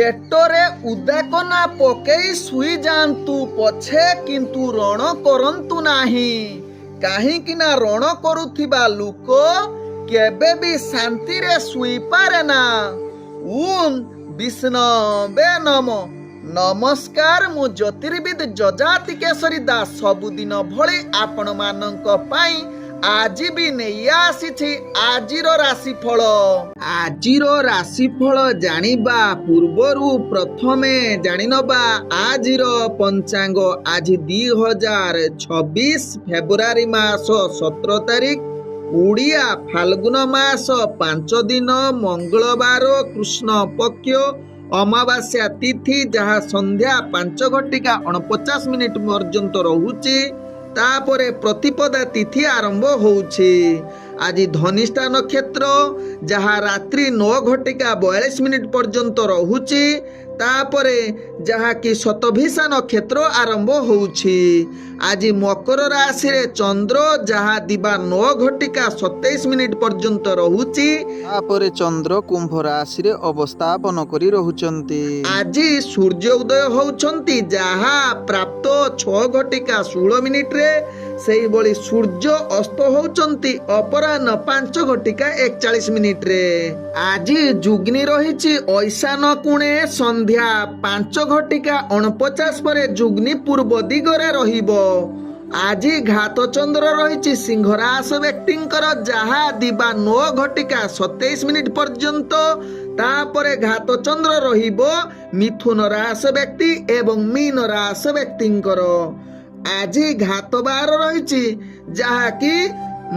ପେଟରେ ଉଦାକନା ପକେଇ ଶୁଇ ଯାଆନ୍ତୁ ପଛେ କିନ୍ତୁ ରଣ କରନ୍ତୁ ନାହିଁ। କାହିଁକି ନା ରଣ କରୁଥିବା ଲୋକ କେବେ ବି ଶାନ୍ତିରେ ଶୋଇପାରେ ନା। ଓମ୍ ବିଷ୍ଣବେ ନମ। ନମସ୍କାର, ମୁଁ ଜ୍ୟୋତିର୍ବିଦ ଯଯାତି କେଶରୀ ଦାସ ସବୁଦିନ ଭଳି ଆପଣମାନଙ୍କ ପାଇଁ ଆଜି ବି ନେଇ ଆସିଛି ଆଜିର ରାଶିଫଳ। ଆଜିର ରାଶିଫଳ ଜାଣିବା ପୂର୍ବରୁ ପ୍ରଥମେ ଜାଣିନେବା ଆଜିର ପଞ୍ଚାଙ୍ଗ। ଆଜି 2026 ଫେବୃଆରୀ ମାସ 17 ତାରିଖ, ଓଡ଼ିଆ ଫାଲ୍ଗୁନ ମାସ 5 ଦିନ, ମଙ୍ଗଳବାର, କୃଷ୍ଣ ପକ୍ଷ, ଅମାବାସ୍ୟା ତିଥି, ଯାହା ସନ୍ଧ୍ୟା 5:49 ପର୍ଯ୍ୟନ୍ତ ରହୁଛି। ତାପରେ ପ୍ରତିପଦା ତିଥି ଆରମ୍ଭ ହେଉଛି। ଆଜି ଧନିଷ୍ଠା ନକ୍ଷତ୍ର, ଯାହା ରାତ୍ରି 9:42 ପର୍ଯ୍ୟନ୍ତ ରହୁଛି। ତାପରେ ଯାହାକି ଶତଭିଷା ନକ୍ଷତ୍ର ଆରମ୍ଭ ହେଉଛି। ଆଜି ମକର ରାଶିରେ ଚନ୍ଦ୍ର, ଯାହା ଦିବା 9:27 ପର୍ଯ୍ୟନ୍ତ ରହୁଛି। ତାପରେ ଚନ୍ଦ୍ର କୁମ୍ଭ ରାଶିରେ ଅବସ୍ଥାପନ କରି ରହୁଛନ୍ତି। ଆଜି ସୂର୍ଯ୍ୟ ଉଦୟ ହେଉଛନ୍ତି, ଯାହା ପ୍ରାପ୍ତ 6:16। ସେଇଭଳି ସୂର୍ଯ୍ୟ ଅସ୍ତ ହେଉଛନ୍ତି ଅପରାହ୍ନ 5:41। ଆଜି ଯୁଗ୍ନି ରହିଛି ଐଶାନ କୋଣେ, ସନ୍ଧ୍ୟା 5:49 ପରେ ଯୁଗ୍ନି ପୂର୍ବ ଦିଗରେ ରହିବ। ଆଜି ଘାତ ଚନ୍ଦ୍ର ରହିଛି ସିଂହ ରାଶି ବ୍ୟକ୍ତିଙ୍କର, ଯାହା ଦିବା 9:27 ପର୍ଯ୍ୟନ୍ତ। ତାପରେ ଘାତ ଚନ୍ଦ୍ର ରହିବ ମିଥୁନ ରାଶି ବ୍ୟକ୍ତି ଏବଂ ମୀନ ରାଶି ବ୍ୟକ୍ତିଙ୍କର। ଆଜି ଘାତ ବାର ରହିଛି, ଯାହାକି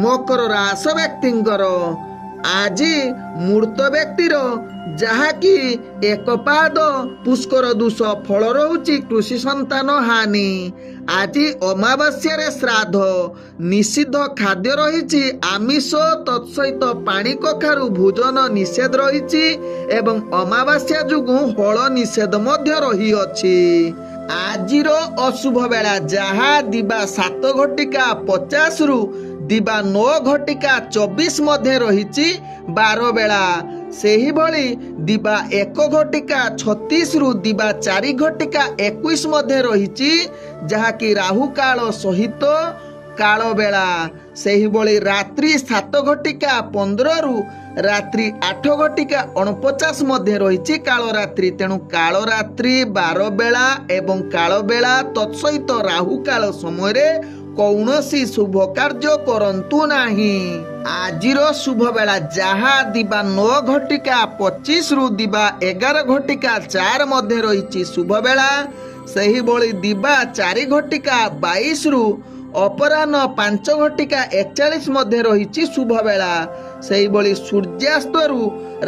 ମକର ରାଶି ବ୍ୟକ୍ତିଙ୍କର। ଆଜି ମୂର୍ତ୍ତ ବ୍ୟକ୍ତିର, ଯାହାକି ଏକପାଦ ପୁଷ୍କର ଦୋଷ ଫଳ ରହୁଛି କୃଷି ସନ୍ତାନ ହାନି। ଆଜି ଅମାବାସ୍ୟାରେ ଶ୍ରାଦ୍ଧ, ନିଷିଦ୍ଧ ଖାଦ୍ୟ ରହିଛି ଆମିଷ, ତତ୍ସହିତ ପାଣି କଖାରୁ ଭୋଜନ ନିଷେଧ ରହିଛି ଏବଂ ଅମାବାସ୍ୟା ଯୋଗୁଁ ହଳ ନିଷେଧ ମଧ୍ୟ ରହିଅଛି। ଆଜିର ଅଶୁଭ ବେଳା, ଯାହା ଦିବା 7:50 ଦିବା 9:24 ମଧ୍ୟ ରହିଛି 12 ବେଳା। ସେହିଭଳି ଦିବା 1:36 ଦିବା 4:21 ମଧ୍ୟ ରହିଛି, ଯାହାକି ରାହୁ କାଳ ସହିତ କାଳ ବେଳା। ସେହିଭଳି ରାତ୍ରି 7:15 ରାତ୍ରି 8:49 ମଧ୍ୟ ରହିଛି କାଳରାତ୍ରି। ତେଣୁ କାଳରାତ୍ରି, 12 ବେଳା ଏବଂ କାଳ ବେଳା ତତ୍ସହିତ ରାହୁ କାଳ ସମୟରେ କୌଣସି ଶୁଭ କାର୍ଯ୍ୟ କରନ୍ତୁ ନାହିଁ। ଆଜିର ଶୁଭ ବେଳା, ଯାହା ଦିବା 9:25 ଦିବା 11:04 ମଧ୍ୟ ରହିଛି ଶୁଭ ବେଳା। ସେହିଭଳି ଦିବା 4:22 ଅପରାହ୍ନ 5:41 ମଧ୍ୟ ରହିଛି ଶୁଭ ବେଳା। ସେହିଭଳି ସୂର୍ଯ୍ୟାସ୍ତରୁ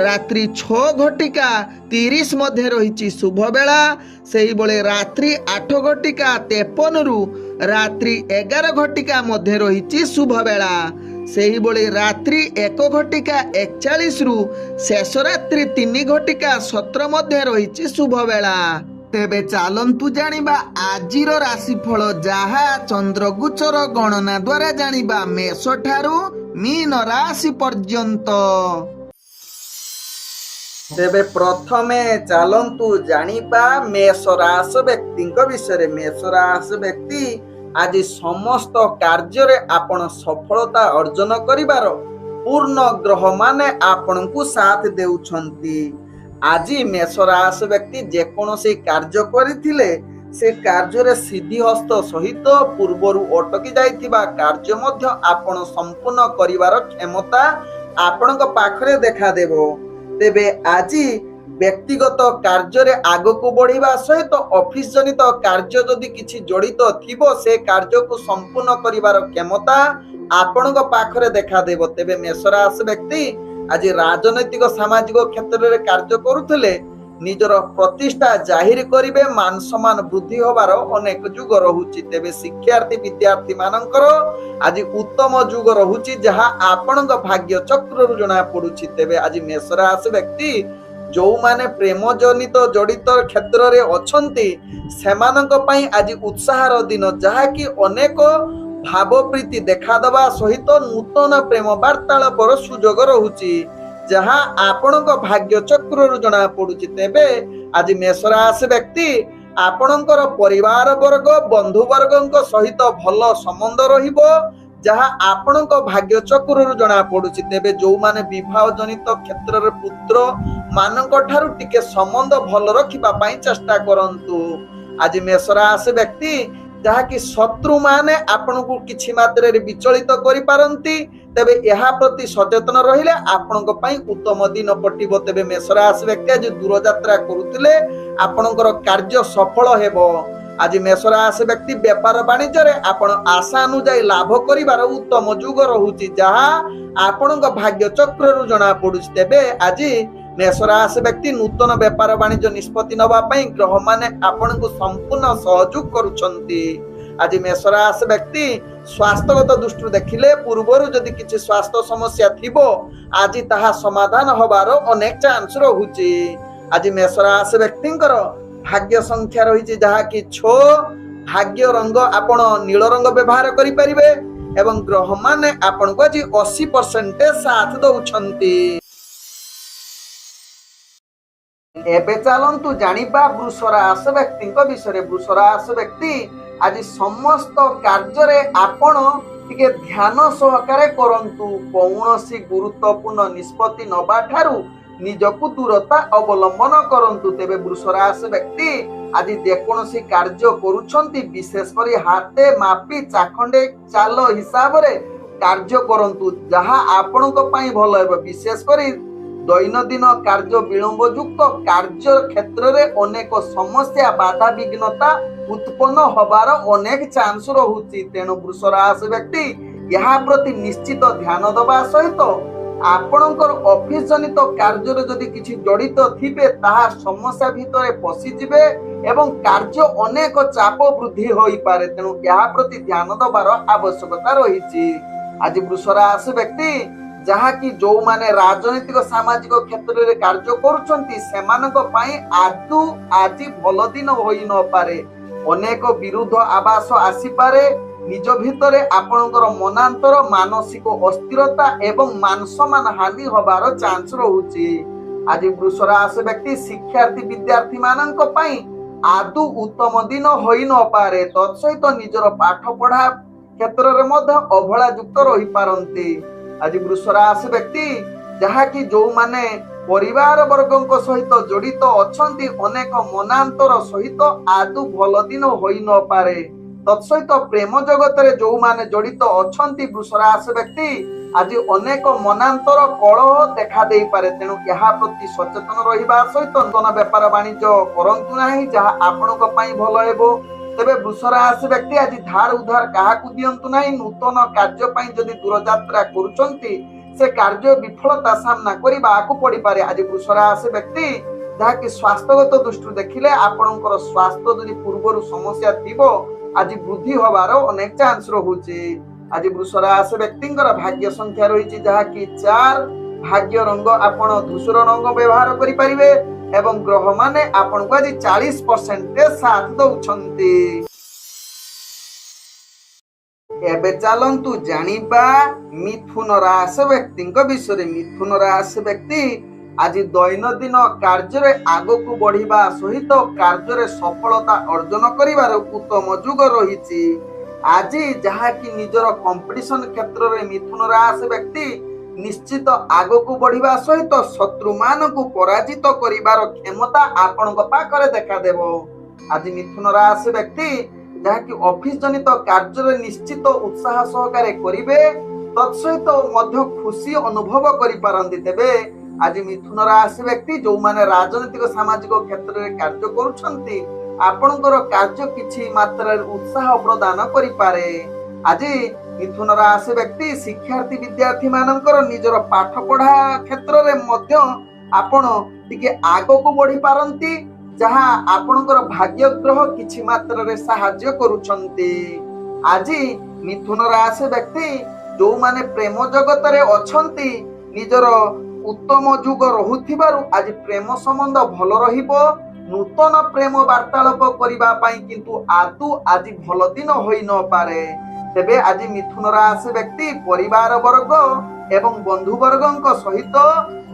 ରାତ୍ରି 6:30 ମଧ୍ୟ ରହିଛି ଶୁଭ ବେଳା। ସେହିଭଳି ରାତ୍ରି 8:53 ରାତ୍ରି 11 ମଧ୍ୟ ରହିଛି ଶୁଭ ବେଳା। ସେହିଭଳି ରାତ୍ରି 1:41 ଶେଷ ରାତ୍ରି 3:17 ମଧ୍ୟ ରହିଛି ଶୁଭ ବେଳା। ତେବେ ଚାଲନ୍ତୁ ଜାଣିବା ଆଜିର ରାଶିଫଳ, ଯାହା ଚନ୍ଦ୍ରଗୋଚର ଗଣନା ଦ୍ୱାରା ଜାଣିବା ମେଷ ଠାରୁ ମୀନ ରାଶି ପର୍ଯ୍ୟନ୍ତ। ତେବେ ପ୍ରଥମେ ଚାଲନ୍ତୁ ଜାଣିବା ମେଷ ରାଶି ବ୍ୟକ୍ତିଙ୍କ ବିଷୟରେ। ମେଷ ରାଶି ବ୍ୟକ୍ତି, ଆଜି ସମସ୍ତ କାର୍ଯ୍ୟରେ ଆପଣ ସଫଳତା ଅର୍ଜନ କରିବାର ପୂର୍ଣ୍ଣ ଗ୍ରହ ମାନେ ଆପଣଙ୍କୁ ସାଥ ଦେଉଛନ୍ତି। ଆଜି ମେଷ ରାଶି ବ୍ୟକ୍ତି ଯେକୌଣସି କାର୍ଯ୍ୟ କରିଥିଲେ ସେ କାର୍ଯ୍ୟରେ ସିଦ୍ଧିହସ୍ତ ସହିତ ପୂର୍ବରୁ ଅଟକି ଯାଇଥିବା କାର୍ଯ୍ୟ ମଧ୍ୟ ଆପଣ ସମ୍ପୂର୍ଣ୍ଣ କରିବାର କ୍ଷମତା ଆପଣଙ୍କ ପାଖରେ ଦେଖାଦେବ। ତେବେ ଆଜି ବ୍ୟକ୍ତିଗତ କାର୍ଯ୍ୟରେ ଆଗକୁ ବଢିବା ସହିତ ଅଫିସ ଜନିତ କାର୍ଯ୍ୟ ଯଦି କିଛି ଜଡ଼ିତ ଥିବ, ସେ କାର୍ଯ୍ୟକୁ ସମ୍ପୂର୍ଣ୍ଣ କରିବାର କ୍ଷମତା ଆପଣଙ୍କ ପାଖରେ ଦେଖାଦେବ। ତେବେ ମେଷ ରାଶି ବ୍ୟକ୍ତି ଆଜି ରାଜନୈତିକ ସାମାଜିକ କ୍ଷେତ୍ରରେ କାର୍ଯ୍ୟ କରୁଥିଲେ ନିଜର ପ୍ରତିଷ୍ଠା ଜାହିର କରିବେ, ମାନ ସମ୍ମାନ ବୃଦ୍ଧି ହେବାର ଅନେକ ଯୁଗ ରହୁଛି। ତେବେ ଶିକ୍ଷାର୍ଥୀ ବିଦ୍ୟାର୍ଥୀ ମାନଙ୍କର ଆଜି ଉତ୍ତମ ଯୁଗ ରହୁଛି, ଯାହା ଆପଣଙ୍କ ଭାଗ୍ୟ ଚକ୍ରରୁ ଜଣା ପଡୁଛି। ତେବେ ଆଜି ମେଷ ରାଶି ବ୍ୟକ୍ତି ଯେଉଁମାନେ ପ୍ରେମ ଜନିତ ଜଡ଼ିତ କ୍ଷେତ୍ରରେ ଅଛନ୍ତି ସେମାନଙ୍କ ପାଇଁ ଆଜି ଉତ୍ସାହର ଦିନ, ଯାହାକି ଅନେକ ଭାବ ପ୍ରୀତି ଦେଖାଦେବା ସହିତ ନୂତନ ପ୍ରେମ ବାର୍ତ୍ତାଳାପର ସୁଯୋଗ ରହୁଛି। ଯାହା ଆପଣଙ୍କ ଭାଗ୍ୟ ଚକ୍ରରୁ ଜଣା ପଡୁଛି। ତେବେ ଆଜି ମେଷ ରାଶି ବ୍ୟକ୍ତି ଆପଣଙ୍କର ପରିବାର ବର୍ଗ ବନ୍ଧୁ ବର୍ଗଙ୍କ ସହିତ ଭଲ ସମ୍ବନ୍ଧ ରହିବ, ଯାହା ଆପଣଙ୍କ ଭାଗ୍ୟ ଚକ୍ରରୁ ଜଣା ପଡୁଛି। ତେବେ ଯୋଉମାନେ ବିବାହ ଜନିତ କ୍ଷେତ୍ରରେ ପୁତ୍ର ମାନଙ୍କ ଠାରୁ ଟିକେ ସମ୍ବନ୍ଧ ଭଲ ରଖିବା ପାଇଁ ଚେଷ୍ଟା କରନ୍ତୁ। ଆଜି ମେଷ ରାଶି ବ୍ୟକ୍ତି ଯାହାକି ଶତ୍ରୁ ମାନେ ଆପଣଙ୍କୁ କିଛି ମାତ୍ରାରେ ବିଚଳିତ କରିପାରନ୍ତି, ତେବେ ଏହା ପ୍ରତି ସଚେତନ ରହିଲେ ଆପଣଙ୍କ ପାଇଁ ଉତ୍ତମ ଦିନ କଟିବ। ତେବେ ମେଷ ରାଶି ବ୍ୟକ୍ତି ଆଜି ଦୂରଯାତ୍ରା କରୁଥିଲେ ଆପଣଙ୍କର କାର୍ଯ୍ୟ ସଫଳ ହେବ। ଆଜି ମେଷ ରାଶି ବ୍ୟକ୍ତି ବେପାର ବାଣିଜ୍ୟରେ ଆପଣ ଆଶା ଅନୁଯାୟୀ ଲାଭ କରିବାର ଉତ୍ତମ ଯୁଗ ରହୁଛି, ଯାହା ଆପଣଙ୍କ ଭାଗ୍ୟ ଚକ୍ରରୁ ଜଣା ପଡୁଛି। ତେବେ ଆଜି ମେଷ ରାଶି ବ୍ୟକ୍ତି ନୂତନ ବେପାର ବାଣିଜ୍ୟ ନିଷ୍ପତ୍ତି ନେବା ପାଇଁ ଗ୍ରହମାନେ ଆପଣଙ୍କୁ ସମ୍ପୂର୍ଣ୍ଣ ସହଯୋଗ କରୁଛନ୍ତି। ଆଜି ମେଷ ରାଶି ବ୍ୟକ୍ତି ସ୍ୱାସ୍ଥ୍ୟଗତ ଦୃଷ୍ଟିରୁ ଦେଖିଲେ ପୂର୍ବରୁ ଯଦି କିଛି ସ୍ୱାସ୍ଥ୍ୟ ସମସ୍ୟା ଥିବ ଆଜି ତାହା ସମାଧାନ ହବାର ଅନେକ ଚାନ୍ସ ରହୁଛି। ଆଜି ମେଷ ରାଶି ବ୍ୟକ୍ତିଙ୍କର ଭାଗ୍ୟ ସଂଖ୍ୟା ରହିଛି ଯାହାକି 6। ଭାଗ୍ୟ ରଙ୍ଗ ଆପଣ ନୀଳ ରଙ୍ଗ ବ୍ୟବହାର କରିପାରିବେ ଏବଂ ଗ୍ରହମାନେ ଆପଣଙ୍କୁ ଆଜି 80% ସାଥ ଦଉଛନ୍ତି। ଏବେ ଚାଲନ୍ତୁ ଜାଣିବା ବୃଷ ରାଶି ବ୍ୟକ୍ତିଙ୍କ ବିଷୟରେ। ବୃଷ ରାଶି ବ୍ୟକ୍ତି ଆଜି ସମସ୍ତ କାର୍ଯ୍ୟରେ ଆପଣ ଟିକେ ଧ୍ୟାନ ସହକାରେ କରନ୍ତୁ। କୌଣସି ଗୁରୁତ୍ୱପୂର୍ଣ୍ଣ ନିଷ୍ପତ୍ତି ନେବା ଠାରୁ ନିଜକୁ ଦୂରତା ଅବଲମ୍ବନ କରନ୍ତୁ। ତେବେ ବୃଷ ରାଶି ବ୍ୟକ୍ତି ଆଜି ଯେକୌଣସି କାର୍ଯ୍ୟ କରୁଛନ୍ତି ବିଶେଷ କରି ହାତେ ମାପି ଚାଖଣ୍ଡେ ଚାଲ ହିସାବରେ କାର୍ଯ୍ୟ କରନ୍ତୁ, ଯାହା ଆପଣଙ୍କ ପାଇଁ ଭଲ ହେବ। ବିଶେଷ କରି ଦୈନନ୍ଦିନ କାର୍ଯ୍ୟ ବିଳମ୍ବ ଯୁକ୍ତ କାର୍ଯ୍ୟ କ୍ଷେତ୍ରରେ ଅନେକ ସମସ୍ୟା ବାଧାବିଘ୍ନତା ଉତ୍ପନ୍ନ ହବାର ଅନେକ ଚାନ୍ସ ରହୁଛି। ତେଣୁ ବୃଷ ରାଶି ବ୍ୟକ୍ତି ଏହା ପ୍ରତି ନିଶ୍ଚିତ ଧ୍ୟାନ ଦେବା ସହିତ ଆପଣଙ୍କର ଅଫିସ ଜନିତ କାର୍ଯ୍ୟରେ ଯଦି କିଛି ଜଡିତ ଥିବେ ତାହା ସମସ୍ୟା ଭିତରେ ପଶିଯିବେ ଏବଂ କାର୍ଯ୍ୟ ଅନେକ ଚାପ ବୃଦ୍ଧି ହୋଇପାରେ। ତେଣୁ ଏହା ପ୍ରତି ଧ୍ୟାନ ଦେବାର ଆବଶ୍ୟକତା ରହିଛି। ଆଜି ବୃଷ ରାଶି ବ୍ୟକ୍ତି ଯାହାକି ଯୋଉମାନେ ରାଜନୈତିକ ସାମାଜିକ କ୍ଷେତ୍ରରେ କାର୍ଯ୍ୟ କରୁଛନ୍ତି ସେମାନଙ୍କ ପାଇଁ ଆଜି ଭଲ ଦିନ ହୋଇ ନପାରେ। ଅନେକ ବିରୁଦ୍ଧ ଆବାସ ଆସିପାରେ। ନିଜ ଭିତରେ ଆପଣଙ୍କର ମନାନ୍ତର ମାନସିକ ଅସ୍ଥିରତା ଏବଂ ମାନ ହାନି ହବାର ଚାନ୍ସ ରହୁଛି। ଆଜି ବୃଷ ରାଶି ବ୍ୟକ୍ତି ଶିକ୍ଷାର୍ଥୀ ବିଦ୍ୟାର୍ଥୀ ମାନଙ୍କ ପାଇଁ ଆଦୌ ଉତ୍ତମ ଦିନ ହୋଇ ନପାରେ। ତତ୍ସହିତ ନିଜର ପାଠ ପଢା କ୍ଷେତ୍ରରେ ମଧ୍ୟ ଅବହେଳା ଯୁକ୍ତ ରହିପାରନ୍ତି। ଆଜି ବୃଷ ରାଶି ବ୍ୟକ୍ତି ଯାହାକି ଯୋଉମାନେ ପରିବାର ବର୍ଗଙ୍କ ସହିତ ଜଡିତ ଅଛନ୍ତି ଅନେକ ମନାନ୍ତର ସହିତ ଆଦୌ ଭଲ ଦିନ ହୋଇ ନପାରେ। ତତ୍ସହିତ ପ୍ରେମ ଜଗତରେ ଯୋଉମାନେ ଜଡିତ ଅଛନ୍ତି ବୃଷ ରାଶି ବ୍ୟକ୍ତି ଆଜି ଅନେକ ମନାନ୍ତର କଳହ ଦେଖା ଦେଇପାରେ। ତେଣୁ ଏହା ପ୍ରତି ସଚେତନ ରହିବା ସହିତ ନୂତନ ବେପାର ବାଣିଜ୍ୟ କରନ୍ତୁ ନାହିଁ, ଯାହା ଆପଣଙ୍କ ପାଇଁ ଭଲ ହେବ। ତେବେ ବୃଷ ରାଶି ବ୍ୟକ୍ତି ଆଜି ଧାର ଉଧାର କାହାକୁ ଦିଅନ୍ତୁ ନାହିଁ। ନୂତନ କାର୍ଯ୍ୟ ପାଇଁ ଯଦି ଦୂରଯାତ୍ରା କରୁଛନ୍ତି ସେ କାର୍ଯ୍ୟ ବିଫଳତା ସାମ୍ନା କରିବାକୁ ପଡିପାରେ। ଆଜି ବୃଷ ରାଶି ବ୍ୟକ୍ତି ଯାହାକି ସ୍ୱାସ୍ଥ୍ୟଗତ ଦୃଷ୍ଟିରୁ ଦେଖିଲେ ଆପଣଙ୍କର ସ୍ୱାସ୍ଥ୍ୟ ଯଦି ପୂର୍ବରୁ ସମସ୍ୟା ଥିବ ଆଜି ବୃଦ୍ଧି ହବାର ଅନେକ ଚାନ୍ସ ରହୁଛି। ଆଜି ବୃଷ ରାଶି ବ୍ୟକ୍ତିଙ୍କର ଭାଗ୍ୟ ସଂଖ୍ୟା ରହିଛି ଯାହାକି 4। ଭାଗ୍ୟ ରଙ୍ଗ ଆପଣ ଧୂସର ରଙ୍ଗ ବ୍ୟବହାର କରିପାରିବେ ଏବଂ ଗ୍ରହମାନେ ଆପଣଙ୍କୁ ଆଜି 40% ସାଥ ଦଉଛନ୍ତି। ଏବେ ଚାଲନ୍ତୁ ଜାଣିବା ମିଥୁନ ରାଶି ବ୍ୟକ୍ତିଙ୍କ ବିଷୟରେ। ମିଥୁନ ରାଶି ବ୍ୟକ୍ତି ଆଜି ଦୈନନ୍ଦିନ କାର୍ଯ୍ୟରେ ଆଗକୁ ବଢିବା ସହିତ କାର୍ଯ୍ୟରେ ସଫଳତା ଅର୍ଜନ କରିବାର ଉତ୍ତମ ଯୁଗ ରହିଛି। ଆଜି ଯାହାକି ନିଜର କମ୍ପିଟିସନ କ୍ଷେତ୍ରରେ ମିଥୁନ ରାଶି ବ୍ୟକ୍ତି ନିଶ୍ଚିତ ଆଗକୁ ବଢିବା ସହିତ ଶତ୍ରୁ ମାନଙ୍କୁ ପରାଜିତ କରିବାର କ୍ଷମତା ଆପଣଙ୍କ ପାଖରେ ଦେଖାଦେବ। ଆଜି ମିଥୁନ ରାଶି ବ୍ୟକ୍ତି ଯାହାକି ଅଫିସ ଜନିତ କାର୍ଯ୍ୟରେ ନିଶ୍ଚିତ ଉତ୍ସାହ ସହକାରେ କରିବେ, ତତ୍ସହିତ ମଧ୍ୟ ଖୁସି ଅନୁଭବ କରିପାରନ୍ତି। ତେବେ ଆଜି ମିଥୁନ ରାଶି ବ୍ୟକ୍ତି ଯୋଉମାନେ ରାଜନୈତିକ ସାମାଜିକ କ୍ଷେତ୍ରରେ କାର୍ଯ୍ୟ କରୁଛନ୍ତି ଆପଣଙ୍କର କାର୍ଯ୍ୟ କିଛି ମାତ୍ରାରେ ଉତ୍ସାହ ପ୍ରଦାନ କରିପାରେ। ଆଜି ମିଥୁନ ରାଶି ବ୍ୟକ୍ତି ଶିକ୍ଷାର୍ଥୀ ବିଦ୍ୟାର୍ଥୀ ମାନଙ୍କର ନିଜର ପାଠ ପଢା କ୍ଷେତ୍ରରେ ମଧ୍ୟ ଆପଣ ଟିକେ ଆଗକୁ ବଢି ପାରନ୍ତି, ଯାହା ଆପଣଙ୍କର ଭାଗ୍ୟ ଗ୍ରହ କିଛି ମାତ୍ରାରେ ସାହାଯ୍ୟ କରୁଛନ୍ତି। ଆଜି ମିଥୁନ ରାଶି ବ୍ୟକ୍ତି ଯୋଉମାନେ ପ୍ରେମ ଜଗତରେ ଅଛନ୍ତି ନିଜର ଉତ୍ତମ ଯୁଗ ରହୁଥିବାରୁ ଆଜି ପ୍ରେମ ସମ୍ବନ୍ଧ ଭଲ ରହିବ। ନୂତନ ପ୍ରେମ ବାର୍ତ୍ତାଳାପ କରିବା ପାଇଁ କିନ୍ତୁ ଆଦୌ ଆଜି ଭଲ ଦିନ ହୋଇ ନପାରେ। ତେବେ ଆଜି ମିଥୁନ ରାଶି ବ୍ୟକ୍ତି ପରିବାର ବର୍ଗ ଏବଂ ବନ୍ଧୁ ବର୍ଗଙ୍କ ସହିତ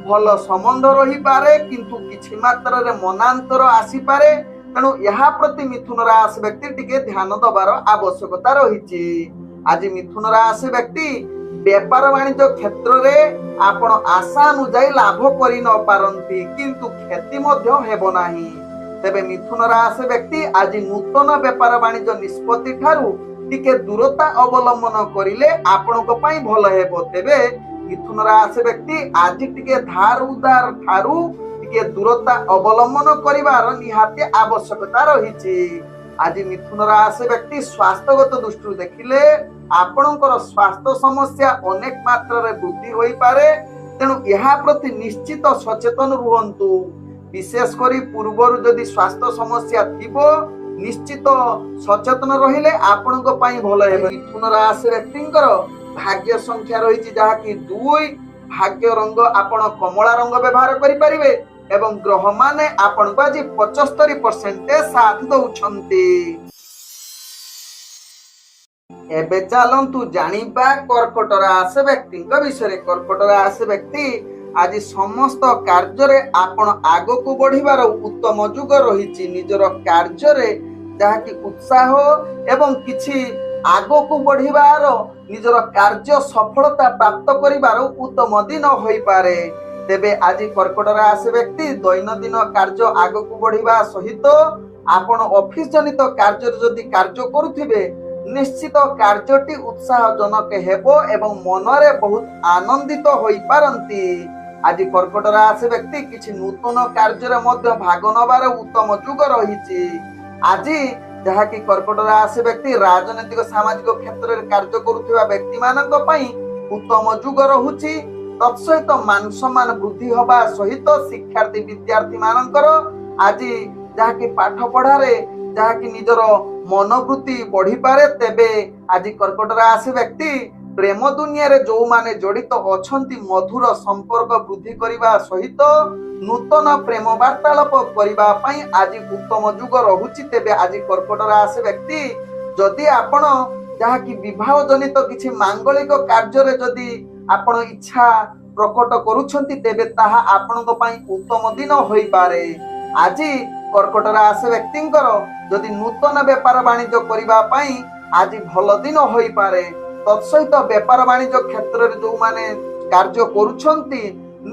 ଭଲ ସମ୍ବନ୍ଧ ରହିପାରେ, କିନ୍ତୁ କିଛି ମାତ୍ରାରେ ମନାନ୍ତର ଆସିପାରେ। ତେଣୁ ଏହା ପ୍ରତି ମିଥୁନ ରାଶି ବ୍ୟକ୍ତି ଟିକେ ଧ୍ୟାନ ଦେବାର ଆବଶ୍ୟକତା ରହିଛି। ଆଜି ମିଥୁନ ରାଶି ବ୍ୟକ୍ତି ବେପାର ବାଣିଜ୍ୟ କ୍ଷେତ୍ରରେ ଆପଣ ଆଶା ଅନୁଯାୟୀ ଲାଭ କରି ନ ପାରନ୍ତି, କିନ୍ତୁ କ୍ଷତି ମଧ୍ୟ ହେବ ନାହିଁ। ତେବେ ମିଥୁନ ରାଶି ବ୍ୟକ୍ତି ଆଜି ନୂତନ ବେପାର ବାଣିଜ୍ୟ ନିଷ୍ପତ୍ତି ଠାରୁ ଟିକେ ଦୂରତା ଅବଲମ୍ବନ କରିଲେ ଆପଣଙ୍କ ପାଇଁ ଭଲ ହେବ। ତେବେ ମିଥୁନ ରାଶି ବ୍ୟକ୍ତି ଆଜି ଟିକେ ଧାର ଉଧାର ଠାରୁ ଟିକେ ଦୂରତା ଅବଲମ୍ବନ କରିବାର ନିହାତି ଆବଶ୍ୟକତା ରହିଛି। ଆଜି ମିଥୁନ ରାଶି ବ୍ୟକ୍ତି ସ୍ୱାସ୍ଥ୍ୟଗତ ଦୃଷ୍ଟିରୁ ଦେଖିଲେ ଆପଣଙ୍କର ସ୍ୱାସ୍ଥ୍ୟ ସମସ୍ୟା ଅନେକ ମାତ୍ରାରେ ବୃଦ୍ଧି ହୋଇପାରେ। ତେଣୁ ଏହା ପ୍ରତି ନିଶ୍ଚିତ ସଚେତନ ରୁହନ୍ତୁ। ବିଶେଷ କରି ପୂର୍ବରୁ ଯଦି ସ୍ୱାସ୍ଥ୍ୟ ସମସ୍ୟା ଥିବ, ନିଶ୍ଚିତ ସଚେତନ ରହିଲେ ଆପଣଙ୍କ ପାଇଁ ଭଲ ହେବ। ମିଥୁନ ରାଶି ବ୍ୟକ୍ତିଙ୍କର ଭାଗ୍ୟ ସଂଖ୍ୟା ରହିଛି ଯାହାକି 2। ଭାଗ୍ୟ ରଙ୍ଗ ଆପଣ କମଳା ରଙ୍ଗ ବ୍ୟବହାର କରିପାରିବେ ଏବଂ ଗ୍ରହମାନେ ଆପଣଙ୍କୁ ଆଜି 75% ସାଥ ଦଉଛନ୍ତି। ଏବେ ଚାଲନ୍ତୁ ଜାଣିବା କର୍କଟ ରାଶି ବ୍ୟକ୍ତିଙ୍କ ବିଷୟରେ। କର୍କଟ ରାଶି ବ୍ୟକ୍ତି ଆଜି ସମସ୍ତ କାର୍ଯ୍ୟରେ ଆପଣ ଆଗକୁ ବଢିବାର ଉତ୍ତମ ଯୁଗ ରହିଛି। ନିଜର କାର୍ଯ୍ୟରେ ଯାହାକି ଉତ୍ସାହ ଏବଂ କିଛି ଆଗକୁ ବଢିବାର, ନିଜର କାର୍ଯ୍ୟ ସଫଳତା ପ୍ରାପ୍ତ କରିବାର ଉତ୍ତମ ଦିନ ହୋଇପାରେ। ତେବେ ଆଜି କର୍କଟ ରାଶି ବ୍ୟକ୍ତି ଦୈନନ୍ଦିନ କାର୍ଯ୍ୟ ଆଗକୁ ବଢିବା ସହିତ ଆପଣ ଅଫିସ ଜନିତ କାର୍ଯ୍ୟରେ ଯଦି କାର୍ଯ୍ୟ କରୁଥିବେ, ନିଶ୍ଚିତ କାର୍ଯ୍ୟଟି ଉତ୍ସାହଜନକ ହେବ ଏବଂ ମନରେ ବହୁତ ଆନନ୍ଦିତ ହୋଇପାରନ୍ତି। ଆଜି କର୍କଟ ରାଶି ବ୍ୟକ୍ତି କିଛି ନୂତନ କାର୍ଯ୍ୟରେ ମଧ୍ୟ ଭାଗ ନେବାର ଉତ୍ତମ ଯୁଗ ରହିଛି। ଆଜି ଯାହାକି କର୍କଟ ରାଶି ବ୍ୟକ୍ତି ରାଜନୈତିକ ସାମାଜିକ କ୍ଷେତ୍ରରେ କାର୍ଯ୍ୟ କରୁଥିବା ବ୍ୟକ୍ତି ମାନଙ୍କ ପାଇଁ ଉତ୍ତମ ଯୁଗ ରହୁଛି। ତତ୍ସହିତ ମାନ ସମ୍ମାନ ବୃଦ୍ଧି ହେବା ସହିତ ଶିକ୍ଷାର୍ଥୀ ବିଦ୍ୟାର୍ଥୀ ମାନଙ୍କର ଆଜି ଯାହାକି ପାଠ ପଢାରେ ଯାହାକି ନିଜର ମନୋବୃତ୍ତି ବଢିପାରେ। ତେବେ ଆଜି କର୍କଟ ରାଶି ବ୍ୟକ୍ତି ପ୍ରେମ ଦୁନିଆରେ ଯୋଉମାନେ ଜଡିତ ଅଛନ୍ତି, ମଧୁର ସମ୍ପର୍କ ବୃଦ୍ଧି କରିବା ସହିତ ନୂତନ ପ୍ରେମ ବାର୍ତ୍ତାଳାପ କରିବା ପାଇଁ ଆଜି ଉତ୍ତମ ଯୁଗ ରହୁଛି। ତେବେ ଆଜି କର୍କଟ ରାଶି ବ୍ୟକ୍ତି ଯଦି ଆପଣ ଯାହାକି ବିବାହ ଜନିତ କିଛି ମାଙ୍ଗଳିକ କାର୍ଯ୍ୟରେ ଯଦି ଆପଣ ଇଚ୍ଛା ପ୍ରକଟ କରୁଛନ୍ତି, ତେବେ ତାହା ଆପଣଙ୍କ ପାଇଁ ଉତ୍ତମ ଦିନ ହୋଇପାରେ। ଆଜି କର୍କଟ ରାଶି ବ୍ୟକ୍ତିଙ୍କର ଯଦି ନୂତନ ବେପାର ବାଣିଜ୍ୟ କରିବା ପାଇଁ ଆଜି ଭଲ ଦିନ ହୋଇପାରେ। ତତ୍ସହିତ ବେପାର ବାଣିଜ୍ୟ କ୍ଷେତ୍ରରେ ଯୋଉମାନେ କାର୍ଯ୍ୟ କରୁଛନ୍ତି,